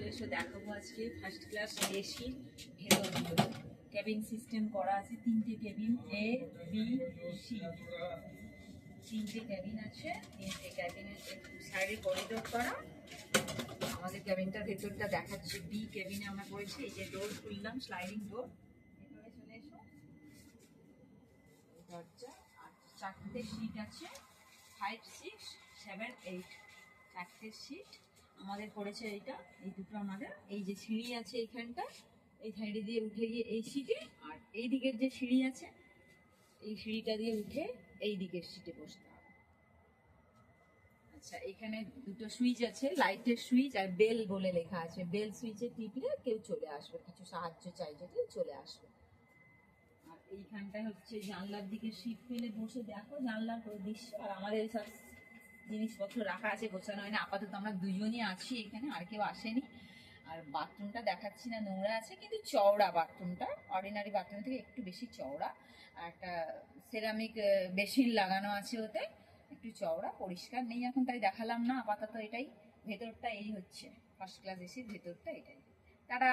চলে এসো, দেখাবো আজকে ফার্স্ট ক্লাস এসি ভেতরগুলো। কেবিন সিস্টেম করা আছে, 3টে কেবিন, এ বি সি, 3টে কেবিন আছে। 3টে কেবিনের সাইডে করিডোর করা। আমাদের কেবিনটার ভেতরটা দেখাচ্ছে। বি কেবিনে আমরা করেছি। এই যে ডোর খুললাম, স্লাইডিং ডোর, ভেতরে চলে এসো। দরজা আর 4টে সিট আছে, 5, 6, 7, 8, 4টে সিট আমাদের করেছে। এইটা এই দুটো আমাদের। এই যে সিঁড়ি আছে এইখানটা, এই সাইডে দিয়ে উঠে গিয়ে এই সিটে, আর এই দিকের যে সিঁড়ি আছে এই সিঁড়িটা দিয়ে উঠে এই দিকের সিটে বসতে হবে। আচ্ছা, এখানে দুটো সুইচ আছে, লাইটের সুইচ আর বেল বলে লেখা আছে। বেল সুইচে টিপলে কেউ চলে আসবে, কিছু সাহায্য চাই যদি চলে আসবে। আর এইখানটায় হচ্ছে জানলার দিকে সিট ফেলে বসে দেখো জানলার দৃশ্য। আর আমাদের সব জিনিসপত্র রাখা আছে, গোছানো হয় না। আপাতত আমরা দুজনই আছি এখানে, আর কেউ আসেনি। আর বাথরুমটা দেখাচ্ছি না, নোংরা আছে কিন্তু চওড়া বাথরুমটা, অর্ডিনারি বাথরুম থেকে একটু বেশি চওড়া। আর একটা সেরামিক বেসিন লাগানো আছে ওতে, একটু চওড়া। পরিষ্কার নেই এখন, তাই দেখালাম না। আপাতত এটাই, ভেতরটা এই হচ্ছে ফার্স্ট ক্লাস এসির ভেতরটা এটাই। তারা